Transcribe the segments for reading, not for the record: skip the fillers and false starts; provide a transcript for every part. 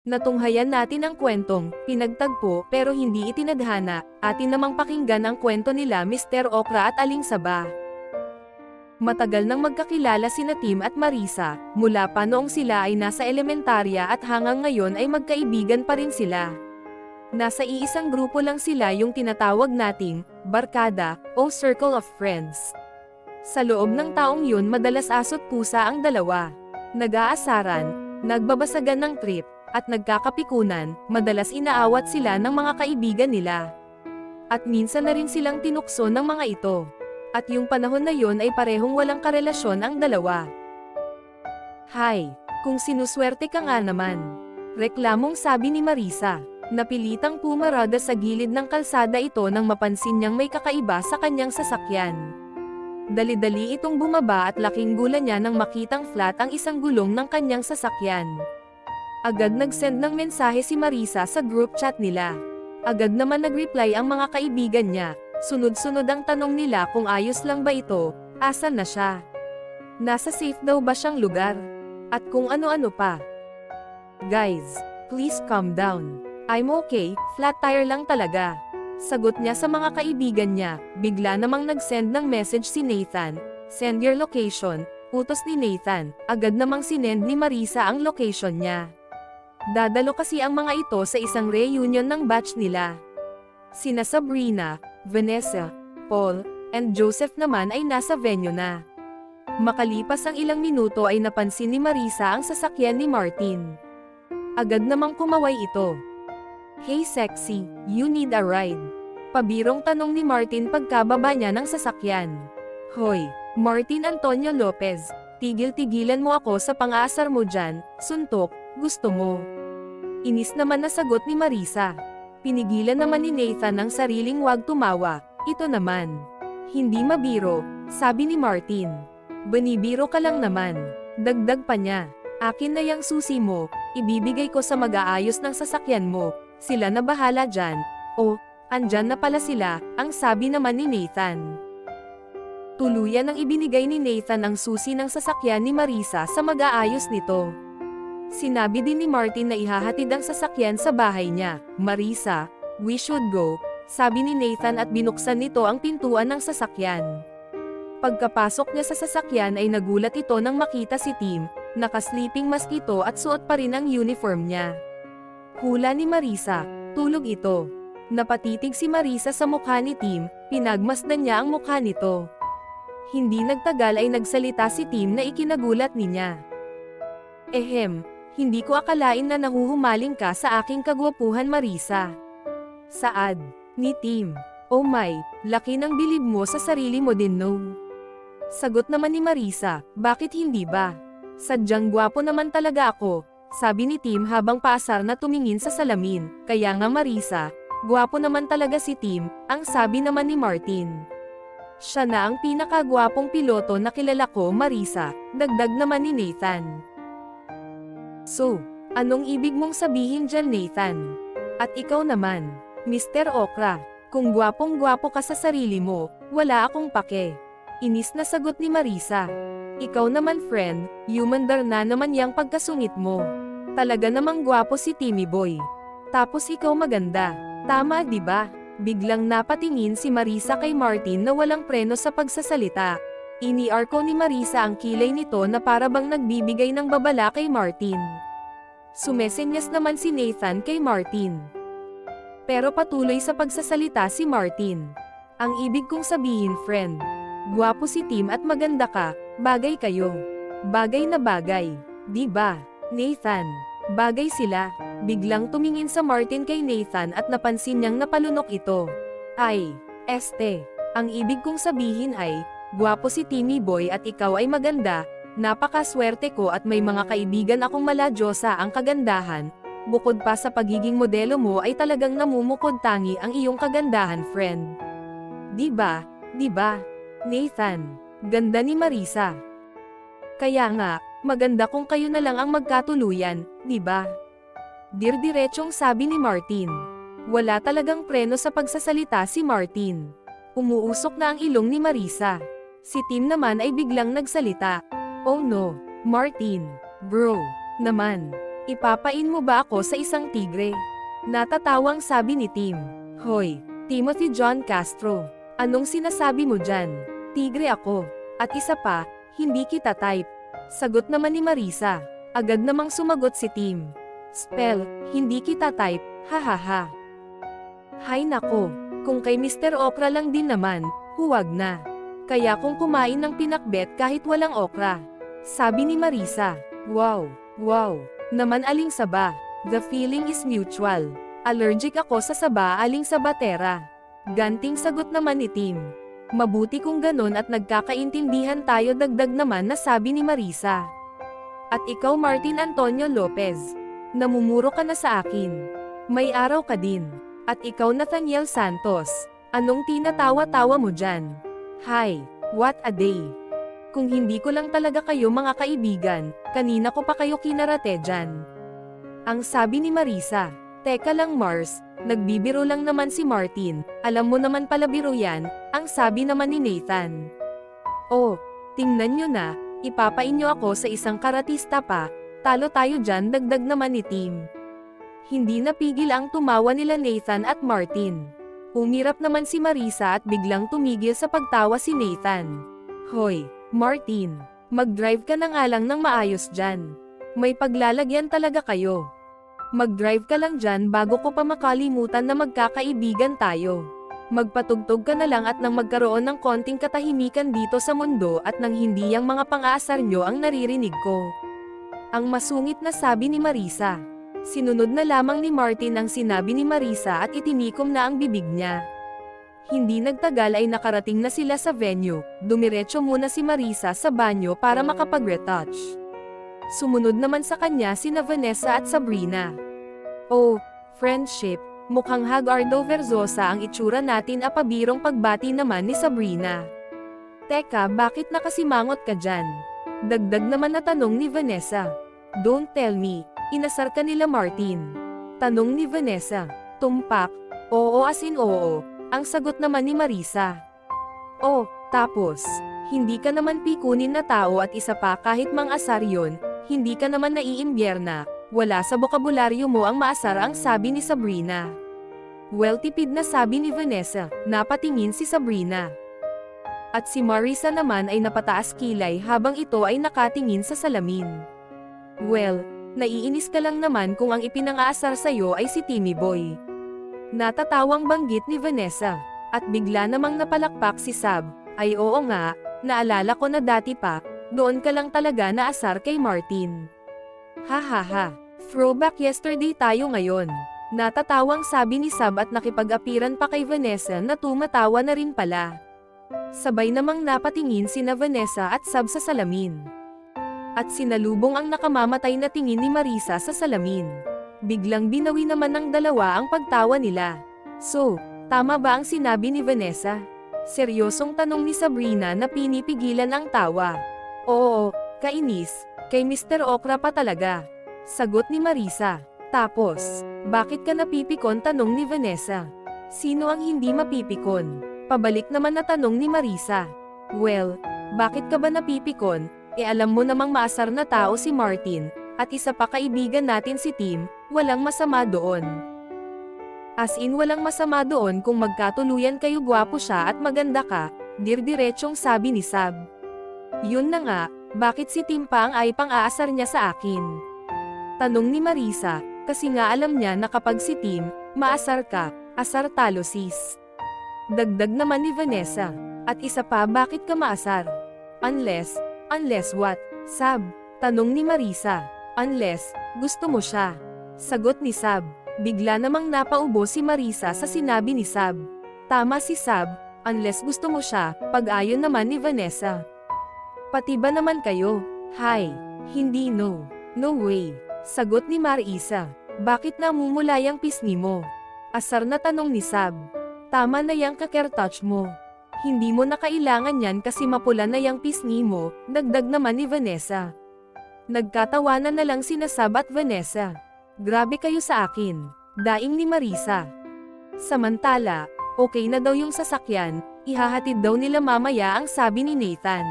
Natunghayan natin ang kwentong, pinagtagpo pero hindi itinadhana, atin namang pakinggan ang kwento nila Mr. Okra at Aling Saba. Matagal nang magkakilala sina Tim at Marisa, mula pa noong sila ay nasa elementarya at hanggang ngayon ay magkaibigan pa rin sila. Nasa iisang grupo lang sila yung tinatawag nating, barkada, o circle of friends. Sa loob ng taong yun madalas aso't pusa ang dalawa. Nag-aasaran, nagbabasagan ng trip, at nagkakapikunan, madalas inaawat sila ng mga kaibigan nila. At minsan na rin silang tinukso ng mga ito. At yung panahon na yun ay parehong walang karelasyon ang dalawa. Hay, kung sinuswerte ka nga naman. Reklamong sabi ni Marisa. Napilitang pumarada sa gilid ng kalsada ito nang mapansin niyang may kakaiba sa kanyang sasakyan. Dali-dali itong bumaba at laking gulan niya nang makitang flat ang isang gulong ng kanyang sasakyan. Agad nag-send ng mensahe si Marisa sa group chat nila. Agad naman nag-reply ang mga kaibigan niya. Sunod-sunod ang tanong nila kung ayos lang ba ito, asan na siya. Nasa safe daw ba siyang lugar? At kung ano-ano pa. Guys, please calm down. I'm okay, flat tire lang talaga. Sagot niya sa mga kaibigan niya, bigla namang nag-send ng message si Nathan, send your location, utos ni Nathan, agad namang sinend ni Marisa ang location niya. Dadalo kasi ang mga ito sa isang reunion ng batch nila. Sina Sabrina, Vanessa, Paul, and Joseph naman ay nasa venue na. Makalipas ang ilang minuto ay napansin ni Marisa ang sasakyan ni Martin. Agad namang kumaway ito. Hey sexy, you need a ride? Pabirong tanong ni Martin pagkababa niya ng sasakyan. Hoy, Martin Antonio Lopez, tigil-tigilan mo ako sa pang-aasar mo dyan, suntok, gusto mo. Inis naman na sagot ni Marisa. Pinigilan naman ni Nathan ang sariling wag tumawa, ito naman. Hindi mabiro, sabi ni Martin. Banibiro ka lang naman. Dagdag pa niya. Akin na yang susi mo, ibibigay ko sa mag-aayos ng sasakyan mo, sila na bahala dyan. Oh, andyan na pala sila, ang sabi naman ni Nathan. Tuluyan ang ibinigay ni Nathan ang susi ng sasakyan ni Marisa sa mag-aayos nito. Sinabi din ni Martin na ihahatid ang sasakyan sa bahay niya. Marisa, we should go, sabi ni Nathan at binuksan nito ang pintuan ng sasakyan. Pagkapasok niya sa sasakyan ay nagulat ito nang makita si Tim, naka-sleeping mask ito at suot pa rin ang uniform niya. Hula ni Marisa, tulog ito. Napatitig si Marisa sa mukha ni Tim, pinagmasdan niya ang mukha nito. Hindi nagtagal ay nagsalita si Tim na ikinagulat niya. Hindi ko akalain na nahuhumaling ka sa aking kagwapuhan Marisa. Saad, ni Tim. Oh my, laki ng bilib mo sa sarili mo din no? Sagot naman ni Marisa, bakit hindi ba? Sadyang gwapo naman talaga ako, sabi ni Tim habang paasar na tumingin sa salamin, kaya nga Marisa, gwapo naman talaga si Tim, ang sabi naman ni Martin. Siya na ang pinakagwapong piloto na kilala ko Marisa, dagdag naman ni Nathan. So, anong ibig mong sabihin dyan Nathan? At ikaw naman, Mr. Okra, kung gwapong-gwapo ka sa sarili mo, wala akong pake. Inis na sagot ni Marisa. Ikaw naman friend, humandar na naman yang pagkasungit mo. Talaga namang gwapo si Timmy Boy. Tapos ikaw maganda. Tama di ba? Biglang napatingin si Marisa kay Martin na walang preno sa pagsasalita. Iniarko ni Marisa ang kilay nito na para bang nagbibigay ng babala kay Martin. Sumesenyas naman si Nathan kay Martin. Pero patuloy sa pagsasalita si Martin. Ang ibig kong sabihin friend, gwapo si Tim at maganda ka, bagay kayo. Bagay na bagay, di ba? Nathan, bagay sila. Biglang tumingin sa Martin kay Nathan at napansin niyang napalunok ito. Ay, ang ibig kong sabihin ay, gwapo si Timmy Boy at ikaw ay maganda, napakaswerte ko at may mga kaibigan akong maladyosa ang kagandahan, bukod pa sa pagiging modelo mo ay talagang namumukod tangi ang iyong kagandahan friend. Diba? Diba? Nathan, ganda ni Marisa. Kaya nga, maganda kung kayo na lang ang magkatuluyan, diba? Dirdiretsong sabi ni Martin. Wala talagang preno sa pagsasalita si Martin. Umuusok na ang ilong ni Marisa. Si Tim naman ay biglang nagsalita. Oh no, Martin, bro, naman. Ipapain mo ba ako sa isang tigre? Natatawang sabi ni Tim. Hoy, Timothy John Castro. Anong sinasabi mo dyan? Tigre ako. At isa pa, hindi kita type. Sagot naman ni Marisa. Agad namang sumagot si Tim. Spell, hindi kita type, hahaha. Hay nako, kung kay Mr. Okra lang din naman, huwag na. Kaya kung kumain ng pinakbet kahit walang okra. Sabi ni Marisa. Wow, wow. Naman aling saba, the feeling is mutual. Allergic ako sa saba aling sabatera. Ganting sagot naman ni Tim. Mabuti kung ganon at nagkakaintindihan tayo dagdag naman na sabi ni Marisa. At ikaw Martin Antonio Lopez. Namumuro ka na sa akin. May araw ka din. At ikaw Nathaniel Santos. Anong tinatawa-tawa mo dyan? Hi, what a day. Kung hindi ko lang talaga kayo mga kaibigan, kanina ko pa kayo kinarate dyan. Ang sabi ni Marisa. Teka lang Mars, nagbibiro lang naman si Martin, alam mo naman pala biro yan, ang sabi naman ni Nathan. Oh, tingnan nyo na, ipapain nyo ako sa isang karatista pa, talo tayo dyan dagdag naman ni Tim. Hindi napigil ang tumawa nila Nathan at Martin. Umirap naman si Marisa at biglang tumigil sa pagtawa si Nathan. Hoy, Martin, mag-drive ka na nga lang ng maayos dyan. May paglalagyan talaga kayo. Mag-drive ka lang dyan bago ko pa makalimutan na magkakaibigan tayo. Magpatugtog ka na lang at nang magkaroon ng konting katahimikan dito sa mundo at nang hindi ang mga pang-aasar nyo ang naririnig ko. Ang masungit na sabi ni Marisa. Sinunod na lamang ni Martin ang sinabi ni Marisa at itinikom na ang bibig niya. Hindi nagtagal ay nakarating na sila sa venue, dumiretso muna si Marisa sa banyo para makapag-retouch. Sumunod naman sa kanya sina Vanessa at Sabrina. Oh, friendship, mukhang Hagardo Verzosa ang itsura natin apabirong pagbati naman ni Sabrina. Teka, bakit nakasimangot ka dyan? Dagdag naman na tanong ni Vanessa. Don't tell me, inasar ka nila Martin. Tanong ni Vanessa. Tumpak, oo as in oo, ang sagot naman ni Marisa. Oh, tapos, hindi ka naman pikunin na tao at isa pa kahit mang-asar yun, hindi ka naman naiimbierna, wala sa bokabularyo mo ang maasar ang sabi ni Sabrina. Well tipid na sabi ni Vanessa, napatingin si Sabrina. At si Marisa naman ay napataas kilay habang ito ay nakatingin sa salamin. Well, naiinis ka lang naman kung ang ipinang-aasar sa'yo ay si Timmy Boy. Natatawang banggit ni Vanessa, at bigla namang napalakpak si Sab, ay oo nga, naalala ko na dati pa, doon ka lang talaga naasar kay Martin. Hahaha, throwback yesterday tayo ngayon. Natatawang sabi ni Sab at nakipag-apiran pa kay Vanessa na tumatawa na rin pala. Sabay namang napatingin sina Vanessa at Sab sa salamin. At sinalubong ang nakamamatay na tingin ni Marisa sa salamin. Biglang binawi naman ng dalawa ang pagtawa nila. So, tama ba ang sinabi ni Vanessa? Seryosong tanong ni Sabrina na pinipigilan ang tawa. Oo, kainis, kay Mr. Okra pa talaga. Sagot ni Marisa. Tapos, bakit ka napipikon tanong ni Vanessa? Sino ang hindi mapipikon? Pabalik naman na tanong ni Marisa. Well, bakit ka ba napipikon? Alam mo namang maasar na tao si Martin, at isa pa kaibigan natin si Tim, walang masama doon. As in walang masama doon kung magkatuluyan kayo gwapo siya at maganda ka, dirdiretsong sabi ni Sab. Yun na nga, bakit si Tim pa ang ay pang-aasar niya sa akin? Tanong ni Marisa, kasi nga alam niya na kapag si Tim, maasar ka, asar talo sis. Dagdag naman ni Vanessa, at isa pa bakit ka maasar? Unless what? Sab, tanong ni Marisa. Unless, gusto mo siya. Sagot ni Sab. Bigla namang napaubo si Marisa sa sinabi ni Sab. Tama si Sab, unless gusto mo siya, pag-ayon naman ni Vanessa. Pati ba naman kayo? Hi, hindi no. No way. Sagot ni Marisa. Bakit namumulay ang pisngi mo? Asar na tanong ni Sab. Tama na yang kakertouch mo. Hindi mo na kailangan yan kasi mapula na yang pisngi mo, dagdag naman ni Vanessa. Nagkatawanan na lang sina Sab at Vanessa. Grabe kayo sa akin, daing ni Marisa. Samantala, okay na daw yung sasakyan, ihahatid daw nila mamaya ang sabi ni Nathan.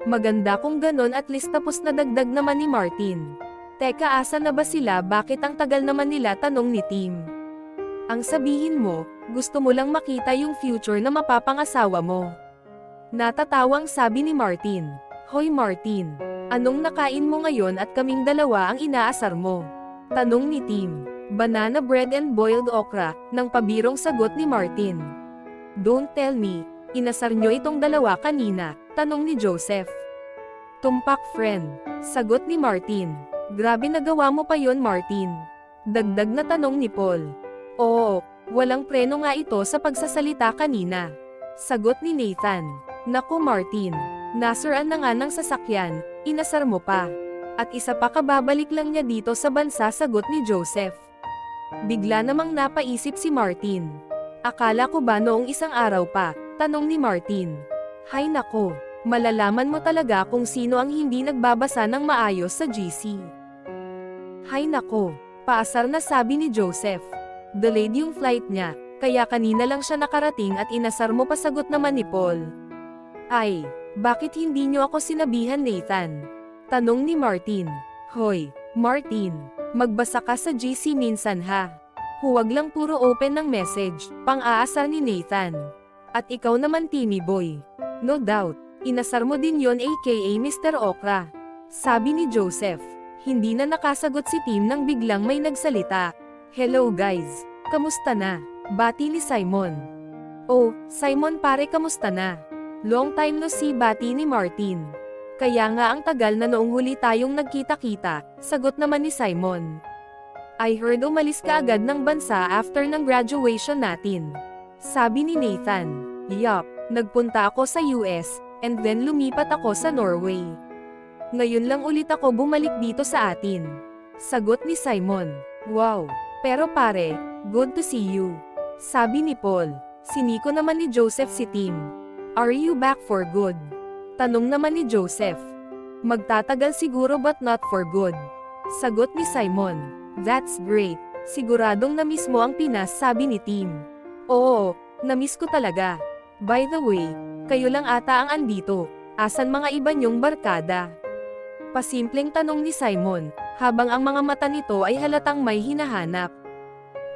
Maganda kung ganon at least tapos na dagdag naman ni Martin. Teka, asa na ba sila? Bakit ang tagal naman nila? Tanong ni Tim. Ang sabihin mo, gusto mo lang makita yung future na mapapangasawa mo. Natatawang sabi ni Martin. Hoy Martin, anong nakain mo ngayon at kaming dalawa ang inaasar mo? Tanong ni Tim. Banana bread and boiled okra, nang pabirong sagot ni Martin. Don't tell me, inasar nyo itong dalawa kanina, tanong ni Joseph. Tumpak friend, sagot ni Martin. Grabe, nagawa mo pa yon Martin. Dagdag na tanong ni Paul. Oo, walang preno nga ito sa pagsasalita kanina. Sagot ni Nathan. Naku Martin, nasiraan na nga ng sasakyan, inasar mo pa. At isa pa, kababalik lang niya dito sa bansa, sagot ni Joseph. Bigla namang napaisip si Martin. Akala ko ba noong isang araw pa, tanong ni Martin. Hay nako, malalaman mo talaga kung sino ang hindi nagbabasa ng maayos sa GC. Hay nako, paasar na, sabi ni Joseph. Delayed yung flight niya, kaya kanina lang siya nakarating at inasar mo pa, sagot naman ni Paul. Ay, bakit hindi niyo ako sinabihan Nathan? Tanong ni Martin. Hoy, Martin, magbasa ka sa GC minsan ha. Huwag lang puro open ng message, pang-aasar ni Nathan. At ikaw naman Timmy boy. No doubt, inasar mo din yon aka Mr. Okra. Sabi ni Joseph. Hindi na nakasagot si Tim nang biglang may nagsalita. Hello guys, kamusta na? Bati ni Simon. Oh, Simon pare, kamusta na? Long time no see, bati ni Martin. Kaya nga ang tagal na noong huli tayong nagkita-kita, sagot naman ni Simon. I heard umalis ka agad ng bansa after ng graduation natin. Sabi ni Nathan. Yup, nagpunta ako sa US, and then lumipat ako sa Norway. Ngayon lang ulit ako bumalik dito sa atin. Sagot ni Simon. Wow, pero pare, good to see you. Sabi ni Paul. Siniko naman ni Joseph si Tim. Are you back for good? Tanong naman ni Joseph. Magtatagal siguro but not for good. Sagot ni Simon. That's great. Siguradong namiss mo ang Pinas, sabi ni Tim. Oo, namiss ko talaga. By the way, kayo lang ata ang andito. Asan mga iba niyong barkada? Pasimpleng tanong ni Simon, habang ang mga mata nito ay halatang may hinahanap.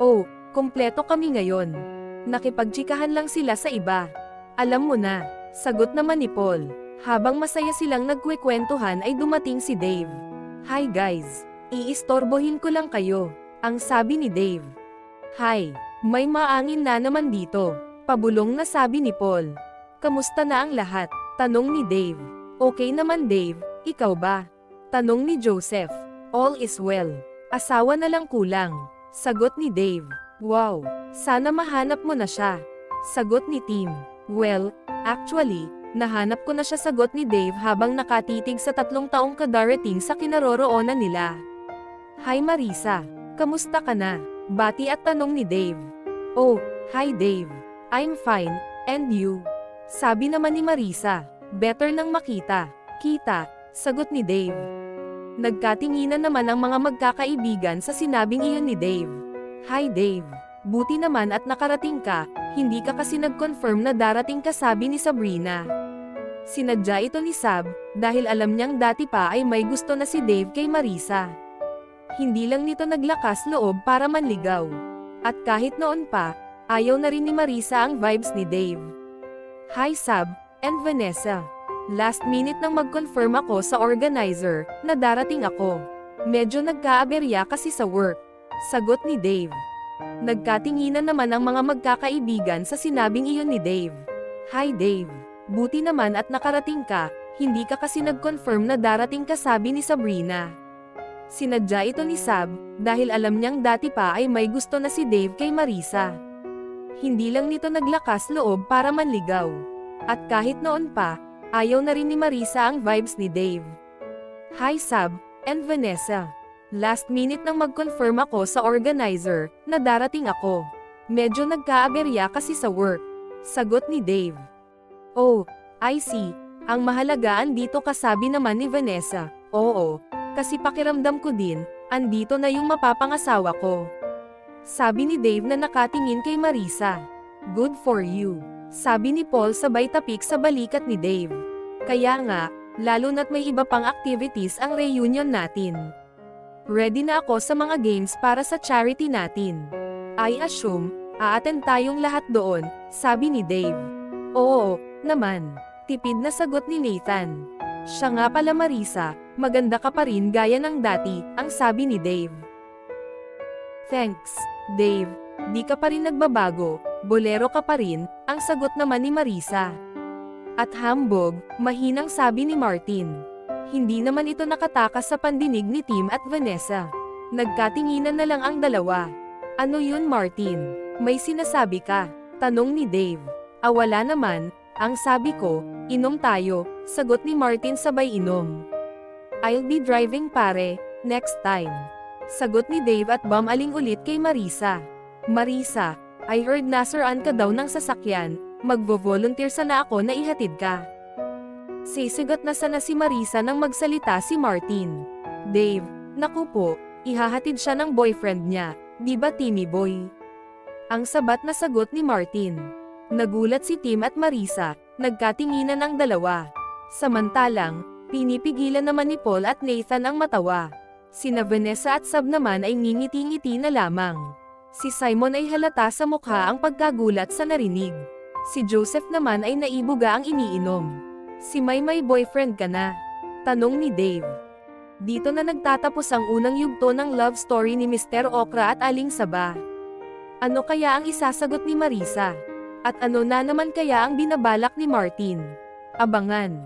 Oh, kumpleto kami ngayon. Nakipagtsikahan lang sila sa iba. Alam mo na, sagot naman ni Paul. Habang masaya silang nagkwekwentuhan ay dumating si Dave. Hi guys, iistorbohin ko lang kayo, ang sabi ni Dave. Hi, may maangin na naman dito, pabulong na sabi ni Paul. Kamusta na ang lahat? Tanong ni Dave. Okay naman Dave, ikaw ba? Tanong ni Joseph. All is well. Asawa na lang kulang, sagot ni Dave. Wow, sana mahanap mo na siya, sagot ni Tim. Well, actually, nahanap ko na siya, sagot ni Dave habang nakatitig sa 3 taong kadarating sa kinaroroonan nila. Hi Marisa, kamusta ka na? Bati at tanong ni Dave. Oh, hi Dave. I'm fine, and you? Sabi naman ni Marisa. Better nang makita. Kita, sagot ni Dave. Nagkatinginan naman ang mga magkakaibigan sa sinabing iyon ni Dave. Hi Dave. Buti naman at nakarating ka, hindi ka kasi nag-confirm na darating ka, sabi ni Sabrina. Sinadya ito ni Sab, dahil alam niyang dati pa ay may gusto na si Dave kay Marisa. Hindi lang nito naglakas loob para manligaw. At kahit noon pa, ayaw na rin ni Marisa ang vibes ni Dave. Hi Sab, and Vanessa. Last minute nang mag-confirm ako sa organizer, na darating ako. Medyo nagkaaberya kasi sa work, sagot ni Dave. Nagkatinginan naman ang mga magkakaibigan sa sinabing iyon ni Dave. Hi Dave. Buti naman at nakarating ka, hindi ka kasi nag-confirm na darating ka, sabi ni Sabrina. Sinadya ito ni Sab, dahil alam niyang dati pa ay may gusto na si Dave kay Marisa. Hindi lang nito naglakas loob para manligaw. At kahit noon pa, ayaw na rin ni Marisa ang vibes ni Dave. Hi Sab, and Vanessa. Last minute nang mag-confirm ako sa organizer, na darating ako. Medyo nagkaaberya kasi sa work, sagot ni Dave. Oh, I see. Ang mahalaga andito ka, sabi naman ni Vanessa. Oo, kasi pakiramdam ko din, andito na yung mapapangasawa ko. Sabi ni Dave na nakatingin kay Marisa. Good for you, sabi ni Paul sabay tapik sa balikat ni Dave. Kaya nga, lalo na't may iba pang activities ang reunion natin. Ready na ako sa mga games para sa charity natin. I assume, aattend tayong lahat doon, sabi ni Dave. Oo, naman. Tipid na sagot ni Nathan. Siya nga pala Marisa, maganda ka pa rin gaya ng dati, ang sabi ni Dave. Thanks, Dave. Di ka pa rin nagbabago, bolero ka pa rin, ang sagot naman ni Marisa. At hambog, mahinang sabi ni Martin. Hindi naman ito nakatakas sa pandinig ni Tim at Vanessa. Nagkatinginan na lang ang dalawa. Ano yun Martin? May sinasabi ka? Tanong ni Dave. Wala naman, ang sabi ko, inom tayo, sagot ni Martin sabay inom. I'll be driving pare, next time. Sagot ni Dave at bumaling ulit kay Marisa. Marisa, I heard nasiraan ka daw ng sasakyan, magvo-volunteer sana ako na ihatid ka. Sisigat na sana si Marisa nang magsalita si Martin. Dave, naku po, ihahatid siya ng boyfriend niya, di ba Timmy boy? Ang sabat na sagot ni Martin. Nagulat si Tim at Marisa, nagkatinginan ang dalawa. Samantalang, pinipigilan naman ni Paul at Nathan ang matawa. Sina Vanessa at Sab naman ay ngingiti-ngiti na lamang. Si Simon ay halata sa mukha ang pagkagulat sa narinig. Si Joseph naman ay naibuga ang iniinom. Si may boyfriend ka na? Tanong ni Dave. Dito na nagtatapos ang unang yugto ng love story ni Mr. Okra at Aling Saba. Ano kaya ang isasagot ni Marisa? At ano na naman kaya ang binabalak ni Martin? Abangan.